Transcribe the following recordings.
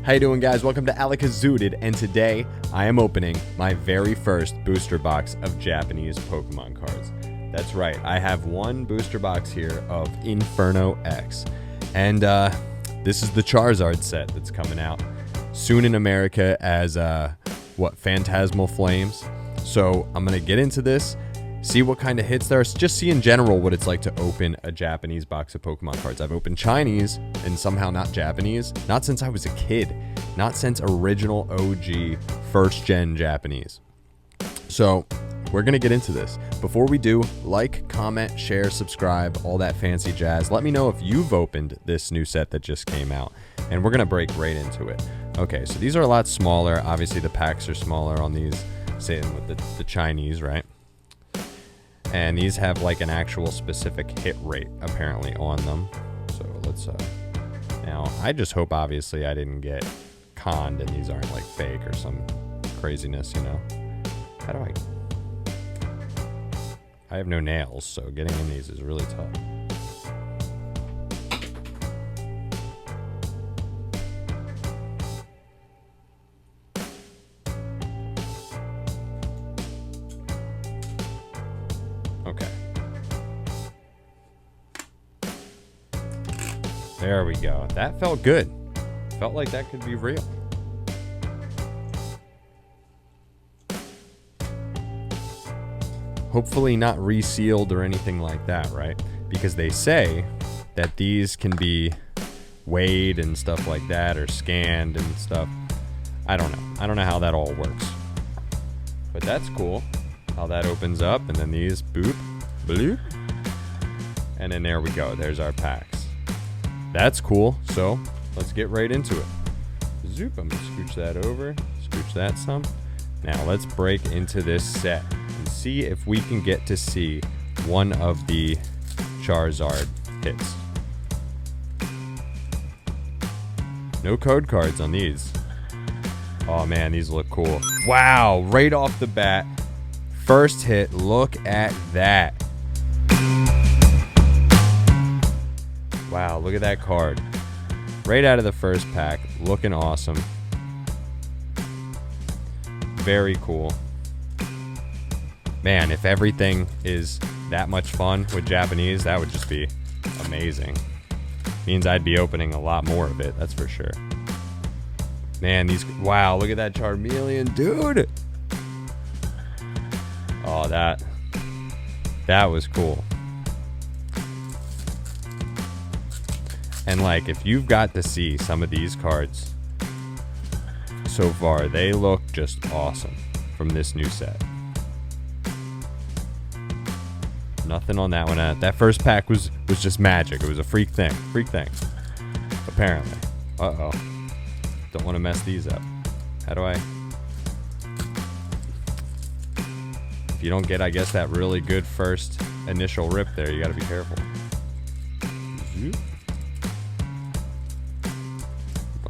How you doing, guys? Welcome to Alakazooted, and today I am opening my very first booster box of Japanese Pokemon cards. That's right, I have one booster box here of Inferno X, and this is the Charizard set that's coming out soon in America as Phantasmal Flames. So I'm gonna get into this, see what kind of hits there are, just see in general what it's like to open a Japanese box of Pokemon cards. I've opened Chinese and somehow not Japanese, not since I was a kid, not since original OG first gen Japanese. So we're gonna get into this. Before we do, like, comment, share, subscribe, all that fancy jazz. Let me know if you've opened this new set that just came out, and we're gonna break right into it. Okay, so these are a lot smaller. Obviously the packs are smaller on these, same with the Chinese, right? And these have like an actual specific hit rate apparently on them. So let's now I just hope obviously I didn't get conned and these aren't like fake or some craziness, you know. How do I have no nails, so getting in these is really tough. Okay. There we go. That felt good. Felt like that could be real. Hopefully not resealed or anything like that, right? Because they say that these can be weighed and stuff like that, or scanned and stuff. I don't know. I don't know how that all works. But that's cool. How that opens up, and then these, boop, bloop. And then there we go. There's our packs. That's cool. So let's get right into it. Zoop. I'm gonna scooch that over. Scooch that some. Now let's break into this set and see if we can get to see one of the Charizard hits. No code cards on these. Oh man, these look cool. Wow, right off the bat, first hit, look at that. Wow, look at that card. Right out of the first pack, looking awesome. Very cool. Man, if everything is that much fun with Japanese, that would just be amazing. Means I'd be opening a lot more of it, that's for sure. Man, these, wow, look at that Charmeleon, dude. Oh, that was cool. And like, if you've got to see some of these cards so far, they look just awesome from this new set. Nothing on that one. That first pack was just magic. It was a freak thing. Apparently. Uh-oh. Don't want to mess these up. How do I? If you don't get, I guess, that really good first initial rip there, you got to be careful.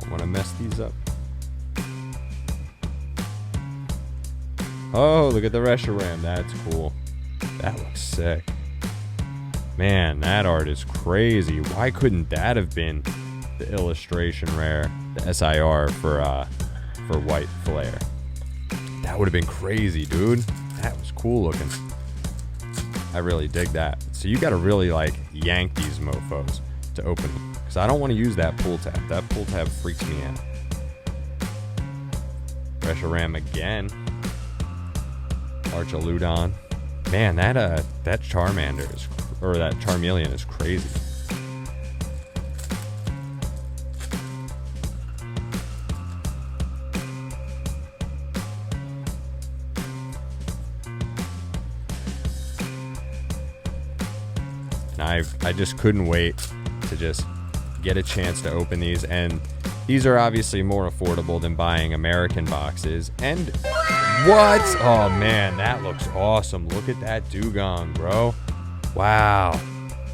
Don't want to mess these up. Oh, look at the Reshiram. That's cool. That looks sick. Man, that art is crazy. Why couldn't that have been the illustration rare, the SIR for White Flare? That would have been crazy, dude. That was cool looking. I really dig that. So you got to really like yank these mofos to open them, because I don't want to use that pull tab. That pull tab freaks me out. Reshiram again. Archaludon. Man, that Charmander is, or that Charmeleon is crazy. And I just couldn't wait to just get a chance to open these, and these are obviously more affordable than buying American boxes. And what? Oh man, that looks awesome. Look at that dugong, bro. Wow.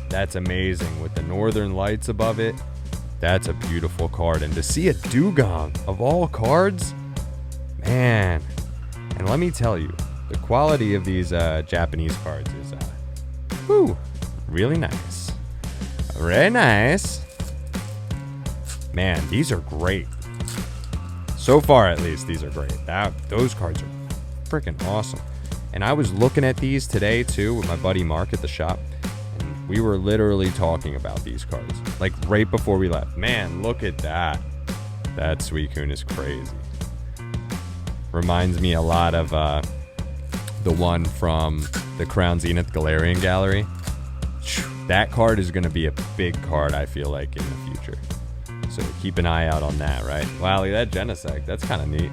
That's amazing with the northern lights above it. That's a beautiful card. And to see a dugong of all cards, man. And let me tell you, the quality of these Japanese cards is really nice. Very nice. Man, these are great. So far, at least, these are great. Those cards are freaking awesome. And I was looking at these today, too, with my buddy Mark at the shop. And we were literally talking about these cards, like right before we left. Man, look at that. That Suicune is crazy. Reminds me a lot of the one from the Crown Zenith Galarian Gallery. That card is going to be a big card, I feel like, in the future. So keep an eye out on that, right? Wow, look at that Genesect. That's kind of neat.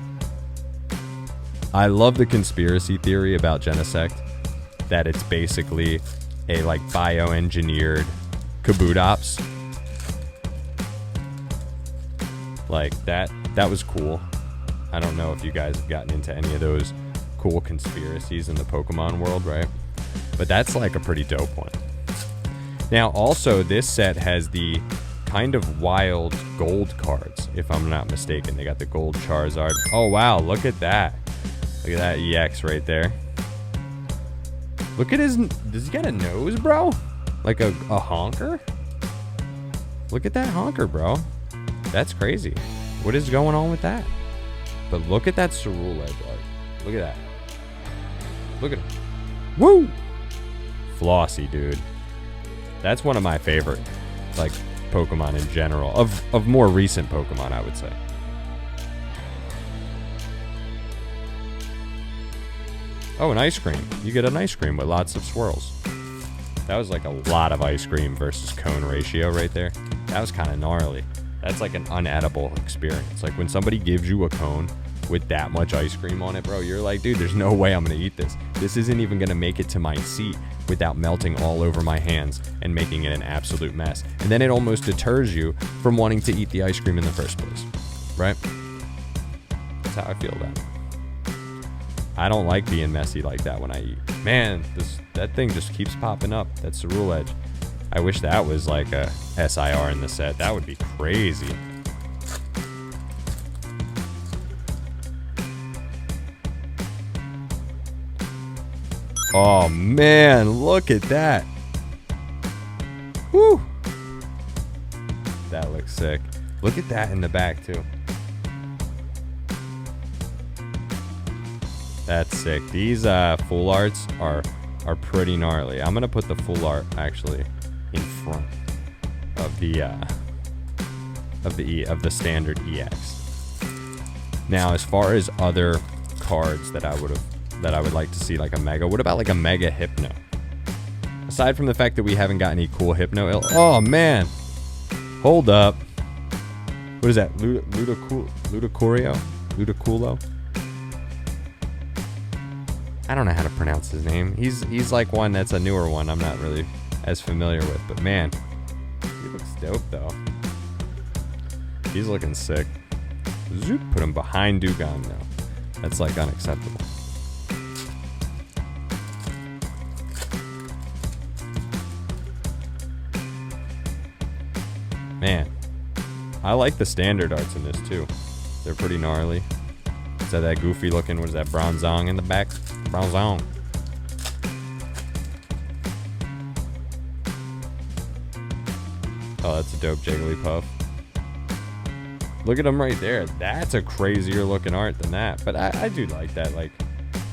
I love the conspiracy theory about Genesect, that it's basically a like bioengineered Kabutops. Like that was cool. I don't know if you guys have gotten into any of those cool conspiracies in the Pokemon world, right? But that's like a pretty dope one. Now, also, this set has the kind of wild gold cards, if I'm not mistaken. They got the gold Charizard. Oh, wow, look at that. Look at that EX right there. Look at his... Does he got a nose, bro? Like a honker? Look at that honker, bro. That's crazy. What is going on with that? But look at that Cerule Edge art. Look at that. Look at him. Woo! Flossy, dude. That's one of my favorite, like, Pokemon in general. Of more recent Pokemon, I would say. Oh, an ice cream. You get an ice cream with lots of swirls. That was like a lot of ice cream versus cone ratio right there. That was kind of gnarly. That's like an unedible experience. Like when somebody gives you a cone with that much ice cream on it, bro, you're like, dude, there's no way I'm going to eat this. This isn't even going to make it to my seat without melting all over my hands and making it an absolute mess. And then it almost deters you from wanting to eat the ice cream in the first place, right? That's how I feel about it. I don't like being messy like that when I eat. Man, that thing just keeps popping up. That's the Cerule Edge. I wish that was like a SIR in the set. That would be crazy. Oh, man, look at that. Woo. That looks sick. Look at that in the back, too. That's sick. These full arts are pretty gnarly. I'm going to put the full art, actually, in front of the standard EX. Now, as far as other cards that I would like to see, like a Mega, what about like a Mega Hypno? Aside from the fact that we haven't got any cool Hypno, oh man, hold up, what is that? Ludiculo? I don't know how to pronounce his name. He's like one that's a newer one I'm not really as familiar with, but man, he looks dope though. He's looking sick. Zoop, put him behind Dugong now. That's like unacceptable. Man, I like the standard arts in this too. They're pretty gnarly. Is that goofy looking, what is that, Bronzong in the back? Bronzong. Oh, that's a dope Jigglypuff. Look at him right there. That's a crazier looking art than that. But I do like that. Like,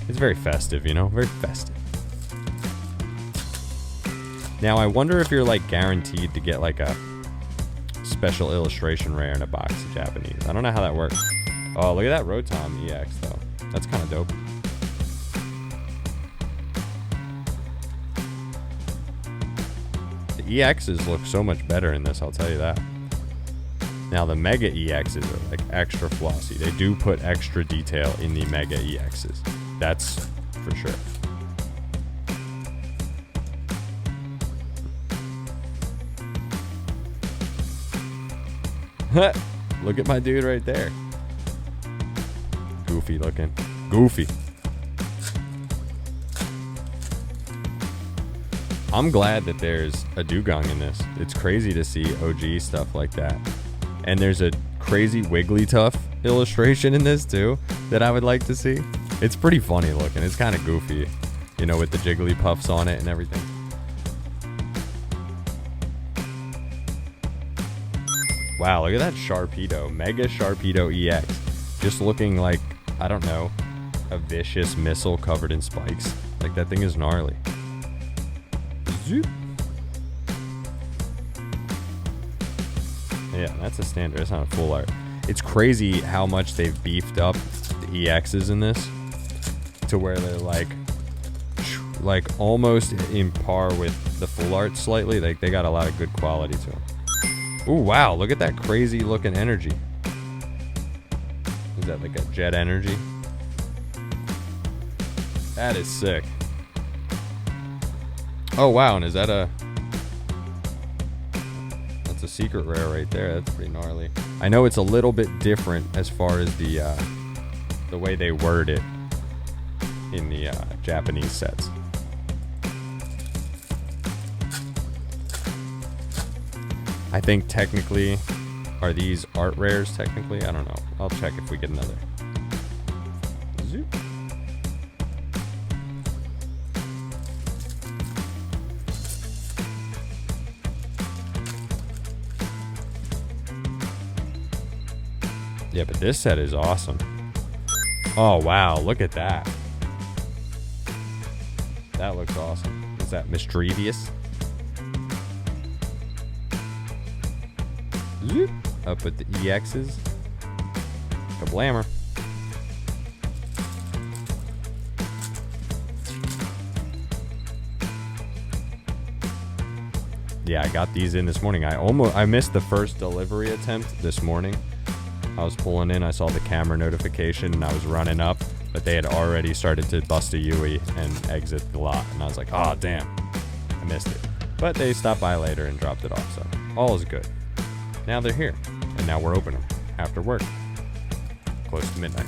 it's very festive, you know? Very festive. Now, I wonder if you're, like, guaranteed to get, like, a special illustration rare in a box of Japanese. I don't know how that works. Oh, look at that Rotom EX, though. That's kind of dope. The EXs look so much better in this, I'll tell you that. Now, the Mega EXs are, like, extra flossy. They do put extra detail in the Mega EXs. That's for sure. Look at my dude right there. Goofy looking. Goofy. I'm glad that there's a Dugong in this. It's crazy to see OG stuff like that. And there's a crazy Wigglytuff illustration in this too that I would like to see. It's pretty funny looking. It's kind of goofy, you know, with the Jigglypuffs on it and everything. Wow, look at that Sharpedo. Mega Sharpedo EX. just looking like, I don't know, a vicious missile covered in spikes. Like, that thing is gnarly. Zoop. Yeah, that's a standard. It's not a full art. It's crazy how much they've beefed up the EXs in this to where they're like almost in par with the full art slightly. Like, they got a lot of good quality to them. Ooh, wow, look at that crazy looking energy. Is that like a jet energy? That is sick. Oh wow, and is that a... That's a secret rare right there. That's pretty gnarly. I know it's a little bit different as far as the way they word it in the Japanese sets. I think technically, are these art rares technically? I don't know. I'll check if we get another. Zoop. Yeah, but this set is awesome. Oh, wow. Look at that. That looks awesome. Is that mischievous? Zoop. Up with the EXs. Kablammer. Yeah, I got these in this morning. I missed the first delivery attempt this morning. I was pulling in, I saw the camera notification, and I was running up, but they had already started to bust a Yui and exit the lot, and I was like, oh, damn, I missed it. But they stopped by later and dropped it off, so all is good. Now they're here, and now we're opening them after work, close to midnight.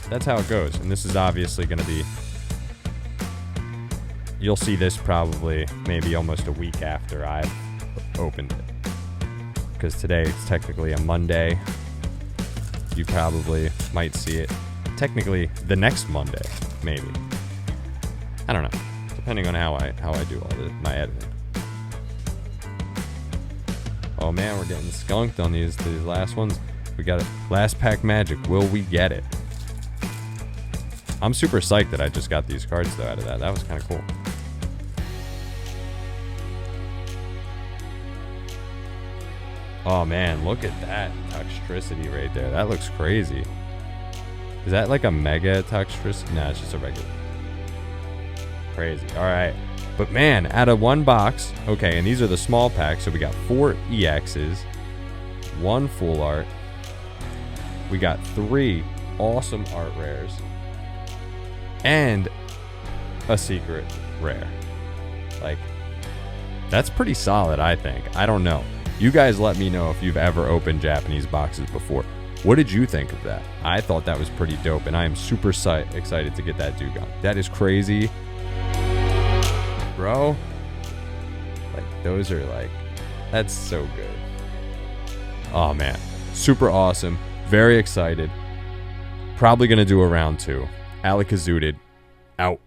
That's how it goes, and this is obviously going to be... You'll see this probably maybe almost a week after I've opened it. Because today it's technically a Monday. You probably might see it technically the next Monday, maybe. I don't know, depending on how I do all my editing. Oh man, we're getting skunked on these last ones. We got it. Last pack magic. Will we get it? I'm super psyched that I just got these cards though out of that. That was kind of cool. Oh man, look at that Toxtricity right there. That looks crazy. Is that like a mega Toxtricity? No, it's just a regular. Crazy. Alright. But man, out of one box, okay, and these are the small packs, so we got 4 EXs, 1 full art. We got 3 awesome art rares. And a secret rare. Like, that's pretty solid, I think. I don't know. You guys let me know if you've ever opened Japanese boxes before. What did you think of that? I thought that was pretty dope, and I am super excited to get that Dugong. That is crazy. Bro. Like, those are like... That's so good. Oh, man. Super awesome. Very excited. Probably going to do a round 2. Alakazooted. Out.